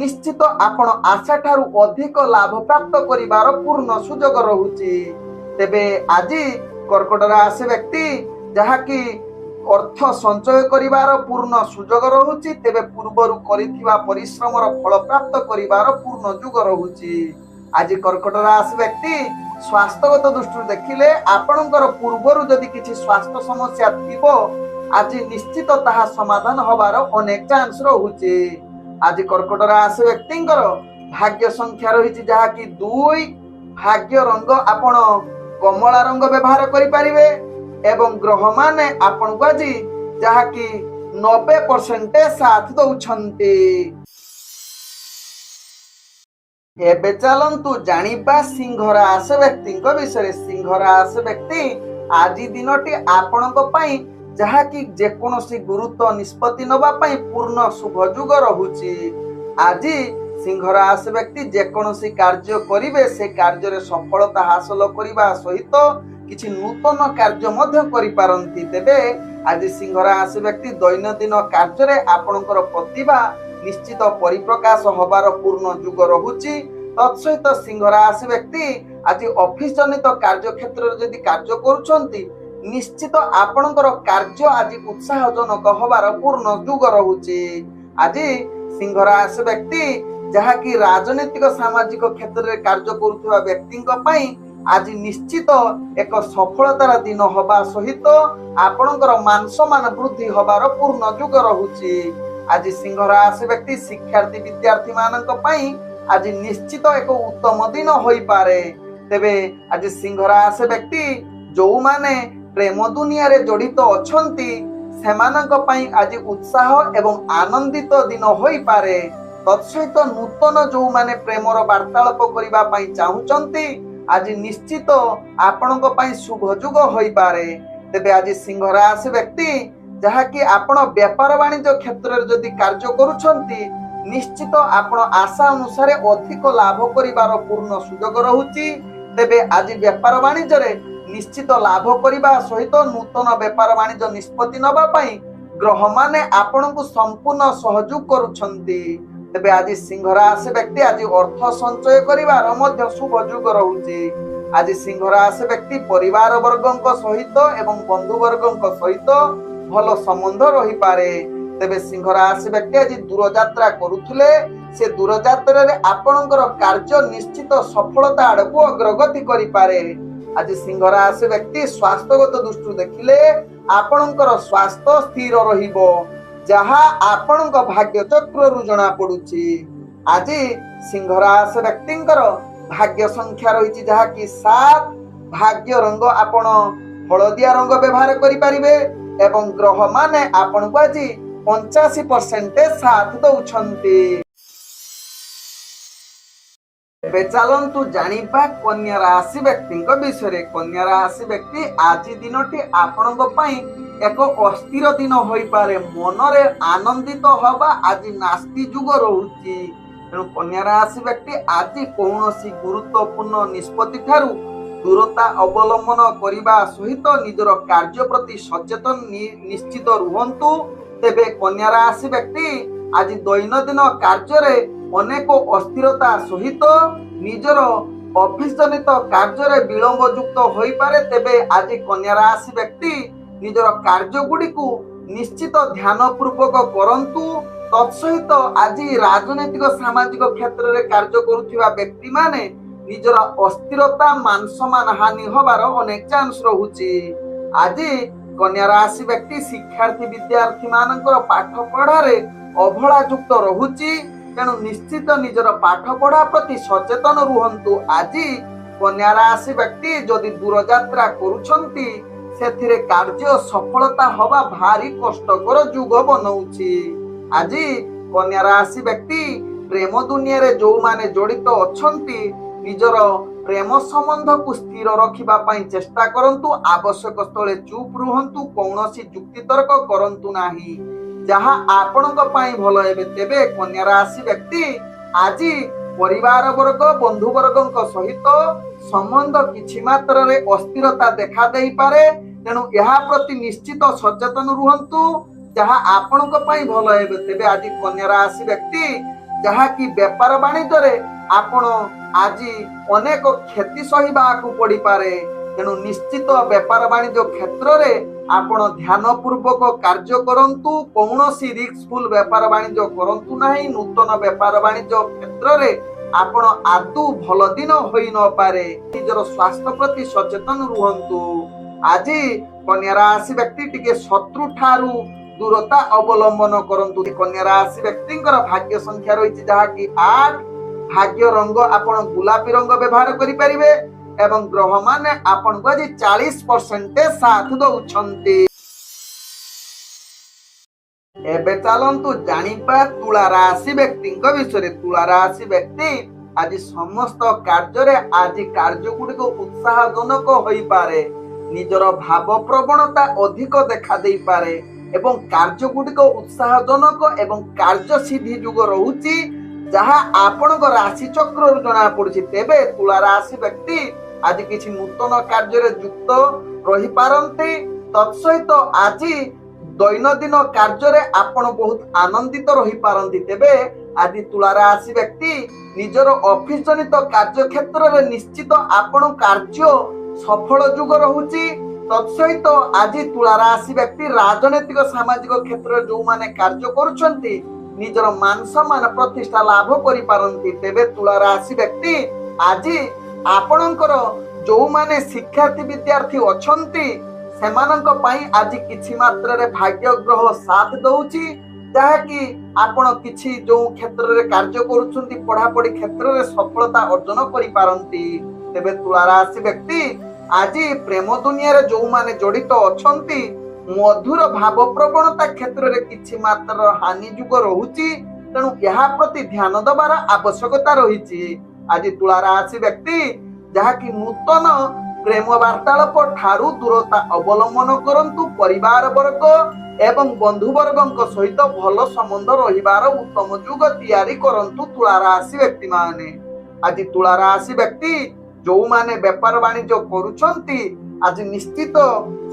ନିଶ୍ଚିତ ଆପଣ ଆଶା ଠାରୁ ଅଧିକ ଲାଭ ପ୍ରାପ୍ତ କରିବାର ପୂର୍ଣ୍ଣ ସୁଯୋଗ ରହୁଛି। ତେବେ ଆଜି କର୍କଟ ରାଶି ବ୍ୟକ୍ତି ଯାହାକି ଅର୍ଥ ସଞ୍ଚୟ କରିବାର ପୂର୍ଣ୍ଣ ସୁଯୋଗ ରହୁଛି। ତେବେ ପୂର୍ବରୁ କରିଥିବା ପରିଶ୍ରମର ଫଳ ପ୍ରାପ୍ତ କରିବାର ପୂର୍ଣ୍ଣ ଯୁଗ ରହୁଛି। ଆଜି କର୍କଟ ରାଶି ବ୍ୟକ୍ତି ସ୍ୱାସ୍ଥ୍ୟଗତ ଦୃଷ୍ଟିରୁ ଦେଖିଲେ ଆପଣଙ୍କର ପୂର୍ବରୁ ଯଦି କିଛି ସ୍ୱାସ୍ଥ୍ୟ ସମସ୍ୟା ଥିବ, ଆଜି ନିଶ୍ଚିତ ତାହା ସମାଧାନ ହବାର ଅନେକ ଚାନ୍ସ ରହୁଛି। ଆଜି କର୍କଟ ରାଶି ବ୍ୟକ୍ତିଙ୍କର ଭାଗ୍ୟ ସଂଖ୍ୟା ରହିଛି ଯାହାକି 2। ଭାଗ୍ୟ ରଙ୍ଗ ଆପଣ କମଳା ରଙ୍ଗ ବ୍ୟବହାର କରିପାରିବେ ଏବଂ ଗ୍ରହମାନେ ଆପଣଙ୍କୁ ଆଜି ଯାହାକି 90% ସାଥ ଦଉଛନ୍ତି। ଏବେ ଚାଲନ୍ତୁ ଜାଣିବା ସିଂହ ରାଶି ବ୍ୟକ୍ତିଙ୍କ ବିଷୟରେ। ସିଂହ ରାଶି ବ୍ୟକ୍ତି ଆଜି ଦିନଟି ଆପଣଙ୍କ ପାଇଁ ଯାହାକି ଯେକୌଣସି ଗୁରୁତ୍ୱ ନିଷ୍ପତ୍ତି ନେବା ପାଇଁ ପୂର୍ଣ୍ଣ ଶୁଭ ଯୁଗ ରହୁଛି। ଆଜି ସିଂହ ରାଶି ବ୍ୟକ୍ତି ଯେକୌଣସି କାର୍ଯ୍ୟ କରିବେ, ସେ କାର୍ଯ୍ୟରେ ସଫଳତା ହାସଲ କରିବା ସହିତ କିଛି ନୂତନ କାର୍ଯ୍ୟ ମଧ୍ୟ କରିପାରନ୍ତି। ତେବେ ଆଜି ସିଂହ ରାଶି ବ୍ୟକ୍ତି ଦୈନନ୍ଦିନ କାର୍ଯ୍ୟରେ ଆପଣଙ୍କର ପ୍ରତିଭା ନିଶ୍ଚିତ ପରିପ୍ରକାଶ ହବାର ପୂର୍ଣ୍ଣ ଯୁଗ ରହୁଛି। ତତ୍ସହିତ ସିଂହ ରାଶି ବ୍ୟକ୍ତି ଆଜି ଅଫିସ ଜନିତ କାର୍ଯ୍ୟ କ୍ଷେତ୍ରରେ ଯଦି କାର୍ଯ୍ୟ କରୁଛନ୍ତି, ନିଶ୍ଚିତ ଆପଣଙ୍କର କାର୍ଯ୍ୟ ଆଜି ଉତ୍ସାହଜନକ ହବାର ପୂର୍ଣ୍ଣ ଯୁଗ ରହୁଛି। ଆଜି ସିଂହ ରାଶି ବ୍ୟକ୍ତି ଯାହାକି ରାଜନୈତିକ ସାମାଜିକ କ୍ଷେତ୍ରରେ କାର୍ଯ୍ୟ କରୁଥିବା ବ୍ୟକ୍ତିଙ୍କ ପାଇଁ ଆଜି ନିଶ୍ଚିତ ଏକ ସଫଳତାର ଦିନ ହବା ସହିତ ଆପଣଙ୍କର ମାନ ସମ୍ମାନ ବୃଦ୍ଧି ହବାର ପୂର୍ଣ୍ଣ ଯୁଗ ରହୁଛି। ଆଜି ସିଂହ ରାଶି ବ୍ୟକ୍ତି ଶିକ୍ଷାର୍ଥୀ ବିଦ୍ୟାର୍ଥୀ ମାନଙ୍କ ପାଇଁ ଆଜି ନିଶ୍ଚିତ ଏକ ଉତ୍ତମ ଦିନ ହୋଇପାରେ। ତେବେ ଆଜି ସିଂହ ରାଶି ବ୍ୟକ୍ତି ଯୋଉମାନେ ପ୍ରେମ ଦୁନିଆରେ ଜଡିତ ଅଛନ୍ତି, ସେମାନଙ୍କ ପାଇଁ ଆଜି ଉତ୍ସାହ ଏବଂ ଆନନ୍ଦିତ ଦିନ ହୋଇପାରେ। ତତ୍ସହିତ ନୂତନ ଯୋଉମାନେ ପ୍ରେମର ବାର୍ତ୍ତାଳାପ କରିବା ପାଇଁ ଚାହୁଁଛନ୍ତି, ଆଜି ନିଶ୍ଚିତ ଆପଣଙ୍କ ପାଇଁ ଶୁଭ ଯୁଗ ହୋଇପାରେ। ତେବେ ଆଜି ସିଂହ ରାଶି ବ୍ୟକ୍ତି ଯାହାକି ଆପଣ ବେପାର ବାଣିଜ୍ୟ କ୍ଷେତ୍ରରେ ଯଦି କାର୍ଯ୍ୟ କରୁଛନ୍ତି, निश्चित आपण आशा अनुसार अधिक लाभ करिवार पूर्ण सुयोग रहुची। तेबे आज व्यापार वाणिज्य रे निश्चित लाभ करिबा सहित नूतन व्यापार वाणिज्य निष्पत्ति नबा पई ग्रह माने आपनकु संपूर्ण सहयोग करूछंती। तेबे आज सिंह राशि व्यक्ति आज अर्थ संचय करिवार मध्य शुभ योग रहुची। आज सिंह राशि व्यक्ति परिवार वर्गक सहित एवं बंधु वर्गक सहित भल संबंध रही पारे। तेबे सिंह राशि व्यक्ति आज दूर यात्रा करुथुले से दूर यात्रा रे आपनकर कार्य निश्चित सफलता आड़कू अग्रगति करि पारे। आज सिंह राशि व्यक्ति स्वास्थ्यगत दृष्टि देखिले आपनकर स्वास्थ्य स्थिर रहिबो, जहा आपनक भाग्य चक्र रु जणा पडुची। आज सिंह राशि व्यक्तिंकर भाग्य संख्या रहिछि जहा कि 7। भाग्य रंग आपण हलदिया रंग व्यवहार करि परिबे एवं ग्रह माने आपनकु आज 85% साथ दउछंती। चलतु जानिबा कन्या राशि व्यक्ति विषय। कन्या राशि व्यक्ति आज दिनटी आपण एक अस्थिर दिन हो पारे, मनरे आनंदित हवा आज नास्ति जुग रहुची। तेणु कन्या राशि व्यक्ति आज कौनसी गुरुत्वपूर्ण निष्पत्ति ठारू दूरता अवलंबन करने सहित निजर कार्य प्रति सचेतन निश्चित रुहंतु। तेबे कन्या राशि व्यक्ति आज दैनंदिन कार्य अनेक अस्थिरता सहित निजर ऑफिस जनित कार्य विलंब युक्त हो पारे। तेबे आज कन्या राशि व्यक्ति निजर कार्य गुड़ी को निश्चित ध्यान पूर्वक करंतु। तत्सहित आज राजनैतिक सामाजिक क्षेत्र में कार्य करुवा व्यक्ति माने निजर अस्थिरता मान सम्मान हानि हबार अनेक चांस रहुची। आज कन्या राशि व्यक्ति शिक्षार्थी विद्यार्थी मानकर पाठ पढ़ारे अवहेला युक्त रहुची। तेणु निश्चित निजर पाठ पढ़ा प्रति सचेतन रुहंतु। आज कन्या राशि व्यक्ति जदि दूर यात्रा करुछंती सेथिरे कार्य सफलता हवा भारी कष्टकर जुग बनौछि। आज कन्या राशि व्यक्ति प्रेम दुनिया रे जो माने जड़ित अछंती निजर प्रेम संबंध को स्थिर रखिबा पई चेष्टा करंतु। आवश्यक स्थले चुप रुहंतु, कौनसी जुक्ति तर्क करंतु नाही, जहाँ आपणक पई भल हेबे। तेबे कन्या राशि व्यक्ति आज परिवार वर्ग बंधु वर्गक सहित संबंध किछि मात्रा रे अस्थिरता देखा देई पारे। तेणु यहा प्रति निश्चित सचेतन रुहंतु, जहाँ आपणक पई भल हेबे। तेबे आज कन्या राशि व्यक्ति जहाँ की व्यापार वाणिज्य रे आपण आज अनेक क्षति सहिबा को पड़ी पारे। तेणु निश्चित व्यापार वाणिज्य क्षेत्र रे आपण ध्यान पूर्वक कार्य करंतु, कौनसी रिस्कफुल व्यापार वाणिज्य करंतु नाही। नूतन व्यापार वाणिज्य क्षेत्र रे आपण आदु भल दिन होई न पारे। निजर स्वास्थ्य प्रति सचेतन रुहंतु। आज कन्या राशि व्यक्ति टिके शत्रु ठारू दूरता अवलंबन करंतु। कन्या राशि व्यक्तिंकर भाग्य संख्या रहिछि जहा कि 8। भाग्य रंग आपण गुलाबी रंग व्यवहार करि परिबे एवं ग्रह माने आपण को आज 40% साथ दउछंती। एबे चलंतु जानिबा तुला राशि व्यक्ति विषय। तुला राशि व्यक्ति आज समस्त कार्य रे आज कार्य गुडी को उत्साहजनक होई पारे। निजर भाव प्रवणता अधिक देखा देई पारे एवं कार्य गुडी को उत्साहजनक एवं कार्य सिद्धि जुग रहुची, जहाँ आपणक राशि चक्र जना पड़ुछि। तेबे तुला राशि व्यक्ति आज किछि नूतन कार्य रे युक्त रही पारंती। तत्सहित आज दैनंदिन कार्य रे आपण बहुत आनंदित रही पारंती। तेबे आज तुला राशि व्यक्ति निजर ऑफिस जनित कार्य क्षेत्र रे निश्चित आपण कार्य सफल जुग रहुची। तत्सहित आज तुला राशि व्यक्ति राजनैतिक सामाजिक क्षेत्र रे जो माने कार्य करूछंती निजर मान सम्मान प्रतिष्ठा लाभ करि पारंती। तेबे तुला राशि व्यक्ति आज आपणकर जो माने शिक्षार्थी विद्यार्थी अछंती सेमानक पई आज किछि मात्रा रे भाग्य ग्रह साथ दउची, जहा कि आपण किछि जो क्षेत्र रे कार्य करूछंती पढ़ा पढ़ी क्षेत्र रे सफलता अर्जन करि पारंती। तेबे तुला राशि व्यक्ति आज प्रेम दुनिया रे जो माने जड़ित अछंती मधुर भाव प्रवणता क्षेत्र रे किछि मात्रा हानि जुग रहुची। तेणु यहा प्रति ध्यान दबार आवश्यकता रहिछि। आज तुला राशि व्यक्ति जहा कि नूतन ପ୍ରେମ ବାର୍ତ୍ତାଳାପ ଠାରୁ ଦୂରତା ଅବଲମ୍ବନ କରନ୍ତୁ। ପରିବାର ବର୍ଗ ଏବଂ ବନ୍ଧୁବର୍ଗଙ୍କ ସହିତ ଭଲ ସମ୍ବନ୍ଧ ରହିବାର ଉତ୍ତମ ଯୁଗ ତିଆରି କରନ୍ତୁ ତୁଳା ରାଶି ବ୍ୟକ୍ତି ମାନେ। ଆଜି ତୁଳା ରାଶି ବ୍ୟକ୍ତି ଯୋଉମାନେ ବେପାର ବାଣିଜ୍ୟ କରୁଛନ୍ତି ଆଜି ନିଶ୍ଚିତ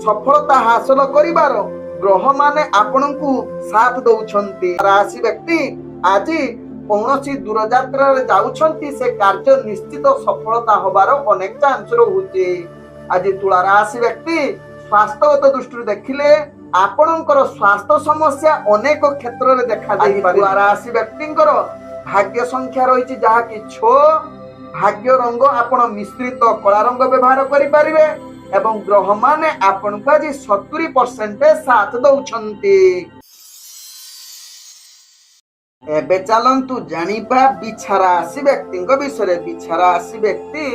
ସଫଳତା ହାସଲ କରିବାର ଗ୍ରହ ମାନେ ଆପଣଙ୍କୁ ସାଥ ଦଉଛନ୍ତି। ରାଶି ବ୍ୟକ୍ତି ଆଜି କୌଣସି ଦୂରଯାତ୍ରାରେ ଯାଉଛନ୍ତି ସେ କାର୍ଯ୍ୟ ନିଶ୍ଚିତ ସଫଳତା ହବାର ଅନେକ ଚାନ୍ସ ରହୁଛି। ଆଜି ତୁଳା ରାଶି ବ୍ୟକ୍ତି ସ୍ୱାସ୍ଥ୍ୟଗତ ଦୃଷ୍ଟିରୁ ଦେଖିଲେ ଆପଣଙ୍କର ସ୍ୱାସ୍ଥ୍ୟ ସମସ୍ୟା ଅନେକ କ୍ଷେତ୍ରରେ ଦେଖାଯାଇପାରେ। ତୁଳା ରାଶି ବ୍ୟକ୍ତିଙ୍କର ଭାଗ୍ୟ ସଂଖ୍ୟା ରହିଛି ଯାହାକି 6। ଭାଗ୍ୟ ରଙ୍ଗ ଆପଣ ମିଶ୍ରିତ କଳା ରଙ୍ଗ ବ୍ୟବହାର କରିପାରିବେ ଏବଂ ଗ୍ରହ ମାନେ ଆପଣଙ୍କୁ ଆଜି 70% ସାଥ ଦଉଛନ୍ତି। ଏବେ ଚାଲନ୍ତୁ ଜାଣିବା ବିଛା ରାଶି ବ୍ୟକ୍ତିଙ୍କ ବିଷୟରେ। ବିଛା ରାଶି ବ୍ୟକ୍ତି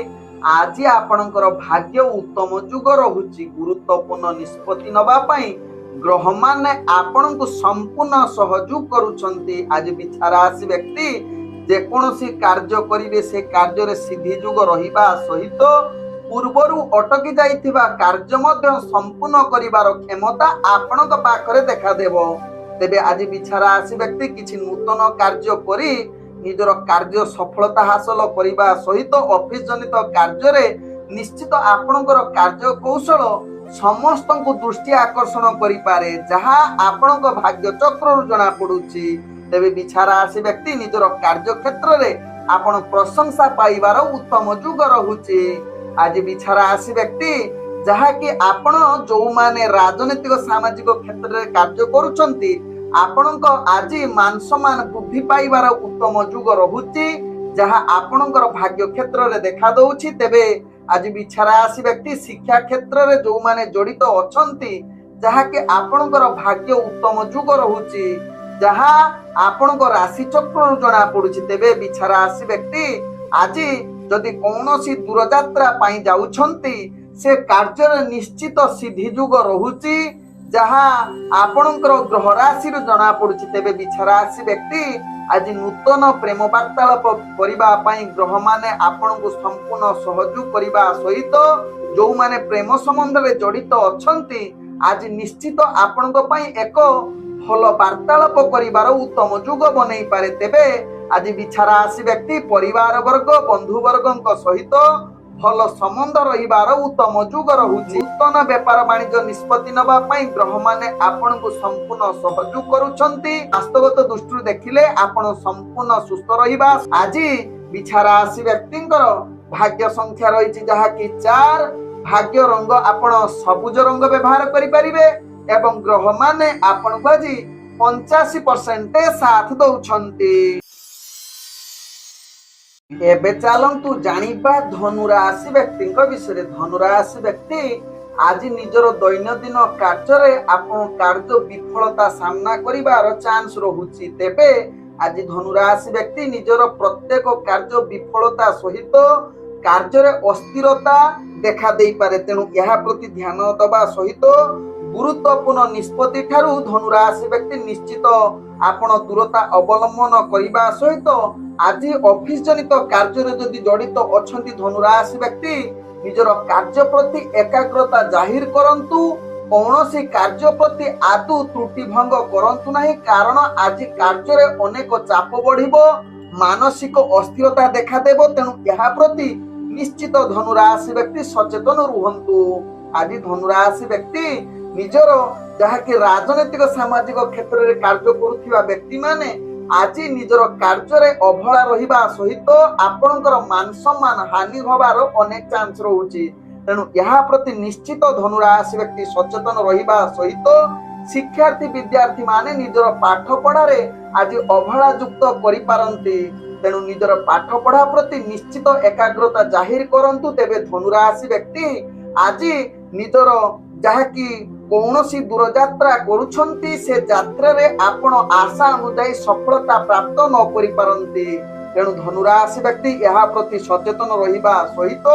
ଆଜି ଆପଣଙ୍କର ଭାଗ୍ୟ ଉତ୍ତମ ଯୁଗ ରହୁଛି। ଗୁରୁତ୍ୱପୂର୍ଣ୍ଣ ନିଷ୍ପତ୍ତି ନେବା ପାଇଁ ଗ୍ରହ ମାନେ ଆପଣଙ୍କୁ ସମ୍ପୂର୍ଣ୍ଣ ସହଯୋଗ କରୁଛନ୍ତି। ଆଜି ବିଛା ରାଶି ବ୍ୟକ୍ତି ଯେକୌଣସି କାର୍ଯ୍ୟ କରିବେ ସେ କାର୍ଯ୍ୟରେ ସିଦ୍ଧି ଯୁଗ ରହିବା ସହିତ ପୂର୍ବରୁ ଅଟକି ଯାଇଥିବା କାର୍ଯ୍ୟ ମଧ୍ୟ ସମ୍ପୂର୍ଣ୍ଣ କରିବାର କ୍ଷମତା ଆପଣଙ୍କ ପାଖରେ ଦେଖାଦେବ। ତେବେ ଆଜି ବିଛା ରାଶି ବ୍ୟକ୍ତି କିଛି ନୂତନ କାର୍ଯ୍ୟ କରି ନିଜର କାର୍ଯ୍ୟ ସଫଳତା ହାସଲ କରିବା ସହିତ ଅଫିସ ଜନିତ କାର୍ଯ୍ୟରେ ନିଶ୍ଚିତ ଆପଣଙ୍କର କାର୍ଯ୍ୟ କୌଶଳ ସମସ୍ତଙ୍କୁ ଦୃଷ୍ଟି ଆକର୍ଷଣ କରିପାରେ ଯାହା ଆପଣଙ୍କ ଭାଗ୍ୟ ଚକ୍ରରୁ ଜଣା ପଡୁଛି। ତେବେ ବିଛା ରାଶି ବ୍ୟକ୍ତି ନିଜର କାର୍ଯ୍ୟ କ୍ଷେତ୍ରରେ ଆପଣ ପ୍ରଶଂସା ପାଇବାର ଉତ୍ତମ ଯୁଗ ରହୁଛି। ଆଜି ବିଛା ରାଶି ବ୍ୟକ୍ତି ଯାହାକି ଆପଣ ଯୋଉମାନେ ରାଜନୈତିକ ସାମାଜିକ କ୍ଷେତ୍ରରେ କାର୍ଯ୍ୟ କରୁଛନ୍ତି ଆପଣଙ୍କ ଆଜି ମାନ ସମ୍ମାନ ବୃଦ୍ଧି ପାଇବାର ଉତ୍ତମ ଯୁଗ ରହୁଛି ଯାହା ଆପଣଙ୍କର ଭାଗ୍ୟ କ୍ଷେତ୍ରରେ ଦେଖା ଦଉଛି। ତେବେ ଆଜି ବିଛା ରାଶି ବ୍ୟକ୍ତି ଶିକ୍ଷା କ୍ଷେତ୍ରରେ ଯୋଉମାନେ ଜଡିତ ଅଛନ୍ତି ଯାହାକି ଆପଣଙ୍କର ଭାଗ୍ୟ ଉତ୍ତମ ଯୁଗ ରହୁଛି ଯାହା ଆପଣଙ୍କ ରାଶି ଚକ୍ରରୁ ଜଣା ପଡୁଛି। ତେବେ ବିଛା ରାଶି ବ୍ୟକ୍ତି ଆଜି ଯଦି କୌଣସି ଦୂରଯାତ୍ରା ପାଇଁ ଯାଉଛନ୍ତି ସେ କାର୍ଯ୍ୟରେ ନିଶ୍ଚିତ ସିଦ୍ଧି ଯୁଗ ରହୁଛି ଯାହା ଆପଣଙ୍କର ଗ୍ରହ ରାଶିରୁ ଜଣା ପଡୁଛି। ତେବେ ବିଛା ରାଶି ବ୍ୟକ୍ତି ଆଜି ନୂତନ ପ୍ରେମ ବାର୍ତ୍ତାଳାପ କରିବା ପାଇଁ ଗ୍ରହ ମାନେ ଆପଣଙ୍କୁ ସମ୍ପୂର୍ଣ୍ଣ ସହଯୋଗ କରିବା ସହିତ ଯୋଉମାନେ ପ୍ରେମ ସମ୍ବନ୍ଧରେ ଜଡିତ ଅଛନ୍ତି ଆଜି ନିଶ୍ଚିତ ଆପଣଙ୍କ ପାଇଁ ଏକ ଭଲ ବାର୍ତ୍ତାଳାପ କରିବାର ଉତ୍ତମ ଯୁଗ ବନେଇ ପାରେ। ତେବେ ଆଜି ବିଛା ରାଶି ବ୍ୟକ୍ତି ପରିବାର ବର୍ଗ ବନ୍ଧୁ ବର୍ଗଙ୍କ ସହିତ ଭଲ ସମ୍ବନ୍ଧ ରହିବାର ଉତ୍ତମ ଯୁଗ ରହୁଛି। ନୂତନ ବେପାର ବାଣିଜ୍ୟ ନିଷ୍ପତ୍ତି ନେବା ପାଇଁ ଗ୍ରହ ମାନେ ଆପଣଙ୍କୁ ସମ୍ପୂର୍ଣ୍ଣ ସହଯୋଗ କରୁଛନ୍ତି। ବାସ୍ତବଗତ ଦୃଷ୍ଟିରୁ ଦେଖିଲେ ଆପଣ ସମ୍ପୂର୍ଣ୍ଣ ସୁସ୍ଥ ରହିବା। ଆଜି ବିଛା ରାଶି ବ୍ୟକ୍ତିଙ୍କର ଭାଗ୍ୟ ସଂଖ୍ୟା ରହିଛି ଯାହାକି 4। ଭାଗ୍ୟ ରଙ୍ଗ ଆପଣ ସବୁଜ ରଙ୍ଗ ବ୍ୟବହାର କରିପାରିବେ ଏବଂ ଗ୍ରହ ମାନେ ଆପଣଙ୍କୁ ଆଜି 85% ସାଥ ଦଉଛନ୍ତି। ଏବେ ଚାଲନ୍ତୁ ଜାଣିବା ଧନୁ ରାଶି ବ୍ୟକ୍ତିଙ୍କ ବିଷୟରେ। ଧନୁ ରାଶି ବ୍ୟକ୍ତି ଆଜି ନିଜର ଦୈନନ୍ଦିନ କାର୍ଯ୍ୟରେ ଆପଣ କାର୍ଯ୍ୟ ବିଫଳତା ସାମ୍ନା କରିବାର ଚାନ୍ସ ରହୁଛି। ତେବେ ଆଜି ଧନୁ ରାଶି ବ୍ୟକ୍ତି ନିଜର ପ୍ରତ୍ୟେକ କାର୍ଯ୍ୟ ବିଫଳତା ସହିତ କାର୍ଯ୍ୟରେ ଅସ୍ଥିରତା ଦେଖା ଦେଇପାରେ। ତେଣୁ ଏହା ପ୍ରତି ଧ୍ୟାନ ଦେବା ସହିତ ଗୁରୁତ୍ୱପୂର୍ଣ୍ଣ ନିଷ୍ପତ୍ତି ଠାରୁ ଧନୁ ରାଶି ବ୍ୟକ୍ତି ନିଶ୍ଚିତ ଆପଣ ଦୂରତା ଅବଲମ୍ବନ କରିବା ସହିତ ଆଜି ଅଫିସ ଜନିତ କାର୍ଯ୍ୟରେ ଯଦି ଜଡିତ ଅଛନ୍ତି ଧନୁ ରାଶି ବ୍ୟକ୍ତି ନିଜର କାର୍ଯ୍ୟ ପ୍ରତି ଏକାଗ୍ରତା ଜାହିର କରନ୍ତୁ। କୌଣସି କାର୍ଯ୍ୟ ପ୍ରତି ଆଦୌ ତ୍ରୁଟି ଭଙ୍ଗ କରନ୍ତୁ ନାହିଁ କାରଣ ଆଜି କାର୍ଯ୍ୟରେ ଅନେକ ଚାପ ବଢିବ, ମାନସିକ ଅସ୍ଥିରତା ଦେଖାଦେବ। ତେଣୁ ଏହା ପ୍ରତି ନିଶ୍ଚିତ ଧନୁ ରାଶି ବ୍ୟକ୍ତି ସଚେତନ ରୁହନ୍ତୁ। ଆଜି ଧନୁ ରାଶି ବ୍ୟକ୍ତି ନିଜର ଯାହାକି ରାଜନୈତିକ ସାମାଜିକ କ୍ଷେତ୍ରରେ କାର୍ଯ୍ୟ କରୁଥିବା ବ୍ୟକ୍ତି ମାନେ ଆଜି ନିଜର କାର୍ଯ୍ୟରେ ଅବହେଳା ରହିବା ସହିତ ଆପଣଙ୍କର ମାନ ସମ୍ମାନ ହାନି ହବାର ଅନେକ ଚାନ୍ସ ରହୁଛି। ତେଣୁ ଏହା ପ୍ରତି ନିଶ୍ଚିତ ଧନୁ ରାଶି ବ୍ୟକ୍ତି ସଚେତନ ରହିବା ସହିତ ଶିକ୍ଷାର୍ଥୀ ବିଦ୍ୟାର୍ଥୀ ମାନେ ନିଜର ପାଠ ପଢାରେ ଆଜି ଅବହେଳା ଯୁକ୍ତ କରିପାରନ୍ତି। ତେଣୁ ନିଜର ପାଠ ପଢା ପ୍ରତି ନିଶ୍ଚିତ ଏକାଗ୍ରତା ଜାହିର କରନ୍ତୁ। ତେବେ ଧନୁ ରାଶି ବ୍ୟକ୍ତି ଆଜି ନିଜର ଯାହାକି କୌଣସି ଦୂରଯାତ୍ରା କରୁଛନ୍ତି ସେ ଯାତ୍ରାରେ ଆପଣ ଆଶା ଅନୁଯାୟୀ ସଫଳତା ପ୍ରାପ୍ତ ନ କରିପାରନ୍ତି। ତେଣୁ ଧନୁ ରାଶି ବ୍ୟକ୍ତି ଏହା ପ୍ରତି ସଚେତନ ରହିବା ସହିତ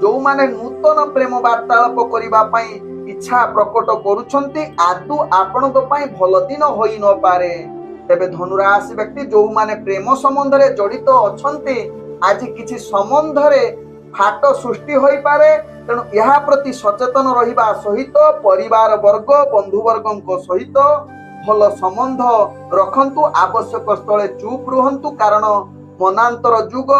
ଯୋଉମାନେ ନୂତନ ପ୍ରେମ ବାର୍ତ୍ତାଳାପ କରିବା ପାଇଁ ଇଚ୍ଛା ପ୍ରକଟ କରୁଛନ୍ତି ଆଦୌ ଆପଣଙ୍କ ପାଇଁ ଭଲ ଦିନ ହୋଇ ନପାରେ। ତେବେ ଧନୁ ରାଶି ବ୍ୟକ୍ତି ଯୋଉମାନେ ପ୍ରେମ ସମ୍ବନ୍ଧରେ ଜଡିତ ଅଛନ୍ତି ଆଜି କିଛି ସମ୍ବନ୍ଧରେ फाट सृष्टि होई पारे। तेणु यह प्रति सचेतन रहिबा सहित परिवार वर्ग बंधु वर्गों सहित भल संबंध रखंतु। आवश्यक स्थले चुप रुहंतु, कारण मनांतर जुग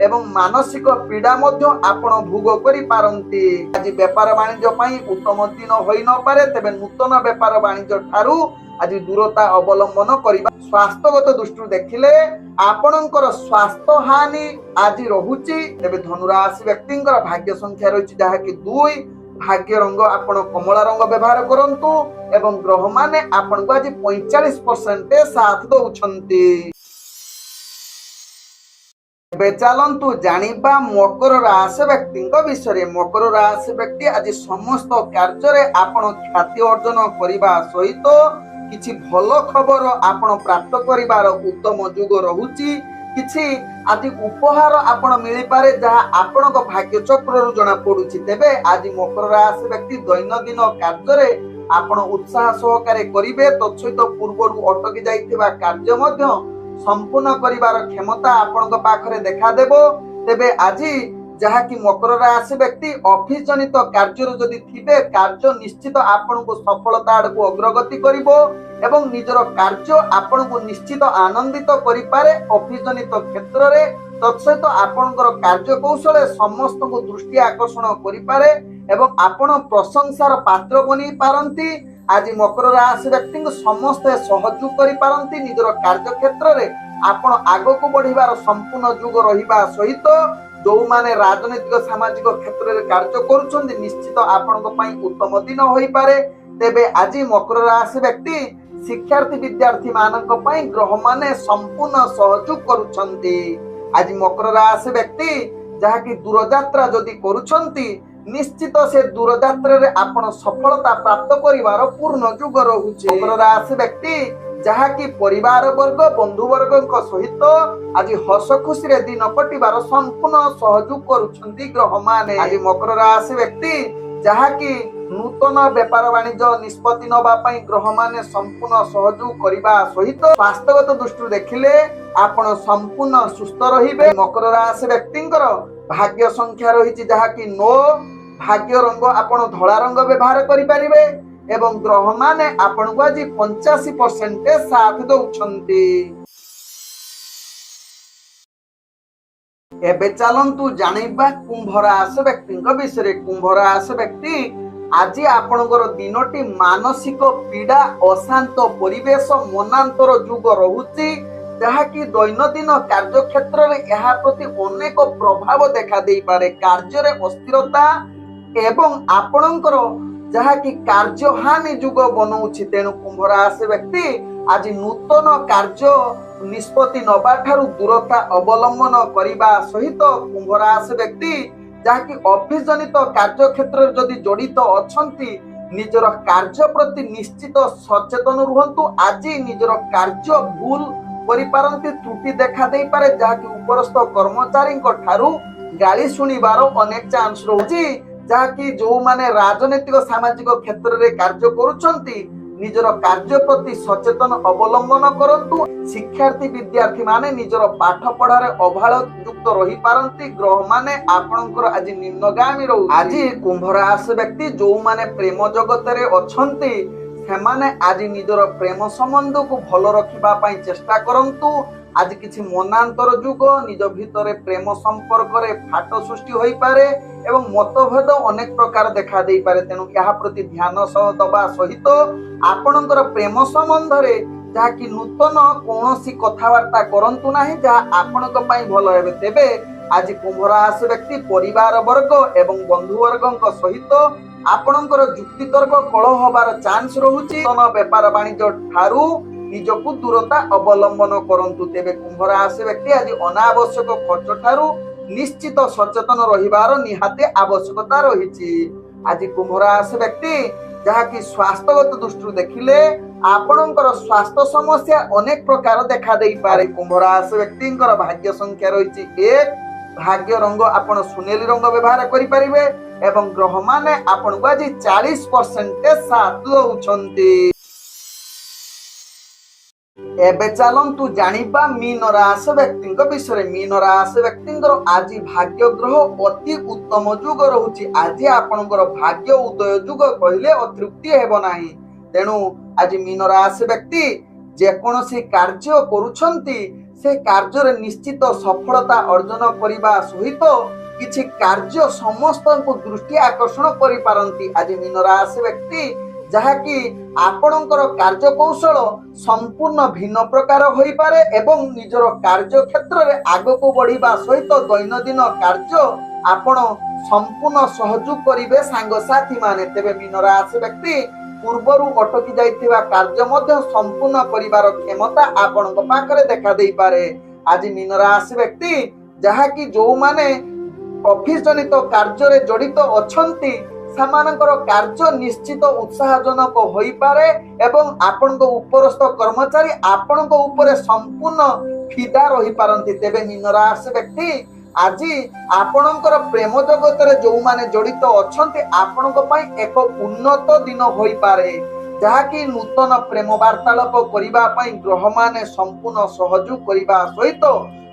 एवं मानसिक पीड़ा मध्य आपण भोग करि पारंती। आज व्यापार वाणिज्य पई उत्तम दिन होई न पारे, तेबे नूतन व्यापार वाणिज्य ठारू आज दूरता अवलंबन करिबा। स्वास्थ्यगत दृष्टि देखिले आपणकर स्वास्थ्य हानि आज रहुची। तेबे धनुराशि व्यक्तिंकर भाग्य संख्या रहिछि जहा कि 2। भाग्य रंग आपण कमला रंग व्यवहार करंतु एवं ग्रह माने आपण को आज 45% साथ दउछंती। चलतु जानिबा मकर राशि व्यक्ति विषय। मकर राशि व्यक्ति आज समस्त कार्य आपण ख्याति अर्जन करने सहित किछि भल खबर आपण प्राप्त करिवार उत्तम जुग रहुची। किछि आज उपहार आपण मिली पारे जहा आपण भाग्य चक्र जना पड़ुछि। तेबे आज मकर राशि व्यक्ति दैनंदिन कार्य आपण उत्साह सहकारे करिवे। तत्सहित पूर्वरु अटकी जाइथिबा कार्य मध्य संपूर्ण करिवार क्षमता आपनक पाखरे देखा देबो। तेबे आज जहा कि मकर राशि व्यक्ति ऑफिस जनित कार्य जदि थिबे कार्य निश्चित आपनको सफलता आडको अग्रगति करिवो एवं निजर कार्य आपनको निश्चित आनंदित करि पारे ऑफिस जनित क्षेत्र रे। तत्सहित आपनकर कार्य कौशल समस्त को दृष्टि आकर्षण करि पारे एवं आपण प्रशंसार पात्र बनि पारंती। आज मकर राशि व्यक्ति समस्त सहयोग करि पारंती। निजर कार्य क्षेत्र रे आपण आगो को बढ़िबार संपूर्ण जुग रहिबा सहित जो माने राजनीतिक सामाजिक क्षेत्र रे कार्य करूछन्ती निश्चित आपनको पई उत्तम दिन होई पारे। तेबे आज मकर राशि व्यक्ति शिक्षार्थी विद्यार्थी मानक पई ग्रह माने संपूर्ण सहयोग करूछन्ती। आज मकर राशि व्यक्ति जहा कि दूरयात्रा जदि करूछन्ती निश्चित से दूरयात्रा रे आपण सफलता प्राप्त करिवार पूर्ण जुग रहुछि। मकर राशि व्यक्ति जहा कि परिवार वर्ग बंधु वर्ग सहित आज हस खुशी रे दिन कटिबार संपूर्ण सहयोग करूछन्ती ग्रह माने। आज मकर राशि व्यक्ति जहा कि नूतन व्यापार वाणिज्य निष्पत्ति नबा पई ग्रह माने संपूर्ण सहयोग करिबा सहित स्वास्थ्यगत दृष्टि देखिले आपण संपूर्ण सुस्थ रहिबे। मकर राशि व्यक्तिंकर भाग्य संख्या रहिछि जहा कि 9। भाग्य रंग आपण धला रंग व्यवहार करि परिबे एवं ग्रह माने आपण को आज 85% साथ दउछन्ती। एबे चलंतु जानिबा कुंभ राशि व्यक्ति विषय। कुंभ राशि व्यक्ति आज आपणकर दिनटी मानसिक पीड़ा अशांत परिवेश मनांतर जुग रहुची जहा कि दैनंदिन कार्य क्षेत्र रे यहा प्रति अनेक प्रभाव देखा दे पारे। कार्य रे अस्थिरता एवं आपणकर जहा कि कार्य हानि जुग बनौछि। तेणु कुंभ राशि व्यक्ति आज नूतन कार्य निष्पत्ति नबा ठारू दूरता अवलंबन करिबा सहित कुंभ राशि व्यक्ति जहा कि ऑफिस जनित कार्य क्षेत्र जदि जड़ित अछंती निजर कार्य प्रति निश्चित सचेतन रुहंतु। आज निजर कार्य भूल करि पारंती त्रुटि देखा दे पारे जहा कि उपरस्थ कर्मचारी ठारू गाली सुनिबार अनेक चांस रहुछि। जहा कि जो माने राजनीतिक सामाजिक क्षेत्र रे कार्य करूछंती निजर कार्य प्रति सचेतन अवलंबन करंतु। शिक्षार्थी विद्यार्थी माने निजर पाठ पढ़ारे अभाव युक्त रही पारंती। ग्रह माने आपणकर आज निम्नगामी रहू। आज कुंभ राशि व्यक्ति जो माने प्रेम जगत रे अछंती सेमाने आज निजर प्रेम संबंध को भल रखिबा पई चेष्टा करंतु। आज किछि मनांतर जुग निज भितरे प्रेम संपर्क रे फाट सृष्टि होई पारे एवं मतभेद अनेक प्रकार देखा दे पारे। तेणु यहा प्रति ध्यान सह दबा सहित आपणकर प्रेम संबंध रे जहा कि नूतन कोनोसी कथावार्ता करंतु नाही जहा आपणक पई भल हेबे। तेबे आज कुंभ राशि व्यक्ति परिवार वर्ग एवं बंधु वर्गक सहित आपणकर जुक्ति तर्क कलह होबार चांस रहुछि। नूतन व्यापार वाणिज्य ठारू निजकु दूरता अवलंबन करंतु। तेबे कुंभ राशि व्यक्ति आज अनावश्यक खर्च ठारू निश्चित सचेतन रहिबार निहाते आवश्यकता रहिछि। आज कुंभ राशि व्यक्ति जहा कि स्वास्थ्यगत दृष्टि देखिले आपणकर स्वास्थ्य समस्या अनेक प्रकार देखा दे पारे। कुंभ राशि व्यक्तिंकर भाग्य संख्या रहिछि 1। भाग्य रंग आपण सुनेली रंग व्यवहार करि परिबे एवं ग्रह माने आपण को आज 40% साथ दउछन्ती। एबे चलंतु जानिबा मीन राशि व्यक्ति विषय। मीन राशि व्यक्ति आज भाग्य ग्रह अति उत्तम जुग रहुची। आज आपणकर भाग्य उदय जुग कहले अतृप्ति हेब नाही। तेणु आज मीन राशि व्यक्ति जेकोसी कार्य करुछंती से कार्य निश्चित सफलता अर्जन करने सहित किछि कार्य समस्त को दृष्टि आकर्षण करि पारंती। आज मीन राशि व्यक्ति जहाँकि आपणकर कार्य कौशल संपूर्ण भिन्न प्रकार होई पारे एवं निजर कार्य क्षेत्र में आगको बढ़िबा सहित दैनंदिन कार्य आपण संपूर्ण सहयोग करिवे सांगसाथी माने। तेबे मीन राशि व्यक्ति पूर्वरु अटकी जाइथिबा कार्य मध्य संपूर्ण करिवार क्षमता आपणक पाखरे देखा देई पारे। आज मीन राशि व्यक्ति जहाँकि जो माने ऑफिस जनित कार्य रे जड़ित अछंती सामानकर कार्य निश्चित उत्साहजनक होई पारे एवं आपणक उपरस्थ कर्मचारी आपणक ऊपर संपूर्ण फिदा रही पारंती। तेबे मीन राशि व्यक्ति आज आपणकर प्रेम जगत रे जो माने जड़ित अछंती आपणक पई एक उन्नत दिन होई पारे जहाँकि नूतन प्रेम वार्तालाप करिबा पई ग्रह माने संपूर्ण सहयोग करिबा सहित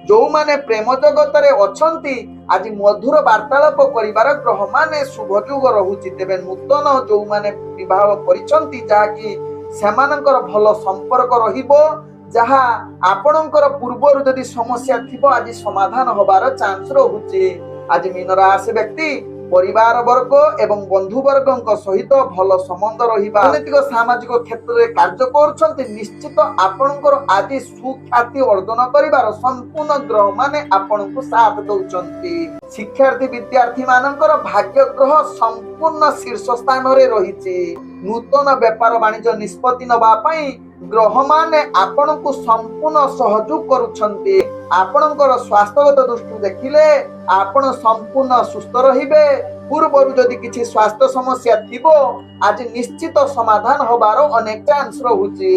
जो माने प्रेम जगत रे अछंती आज मधुर वार्तालाप करिबार ग्रह माने शुभ जुग रहुची। तेबे नूतन जो माने विवाह करिसंती जहाँकि सेमानकर भल संपर्क रहिबो जहा आपणकर पूर्वरु जदि समस्या थिबो आज समाधान होबार चांस रहुची। आज मीन राशि व्यक्ति परिवार वर्ग एवं बंधु वर्ग सहित भल संबंध रहिबा राजनीतिक सामाजिक क्षेत्र में कार्य करुछंती निश्चित आपणकर आज सुख्याति अर्जन करिबार संपूर्ण ग्रह माने आपणको साथ दउचंती। शिक्षार्थी विद्यार्थी मानकर भाग्य ग्रह संपूर्ण शीर्ष स्थान रे रहिछि। नूतन व्यापार वाणिज्य निष्पत्ति नबा पई ग्रह माने आपणको संपूर्ण सहयोग करुछंती। आपणकर स्वास्थ्यगत दृष्टि देखिले आपण संपूर्ण सुस्थ रहिबे। पूर्वरु जदि किछि स्वास्थ्य समस्या थिबो आज निश्चित समाधान होबार अनेक चांस रहुची।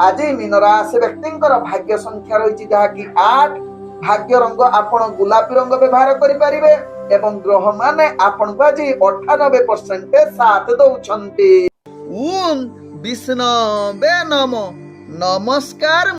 आज मीन राशि व्यक्तिंकर भाग्य संख्या रहिछि जहाँकि 8। भाग्य रंग आपण गुलाबी रंग व्यवहार करि परिबे एवं ग्रह माने आपण आज 98% साथ दउछंती। ओम विष्णवे नमः। नमस्कार।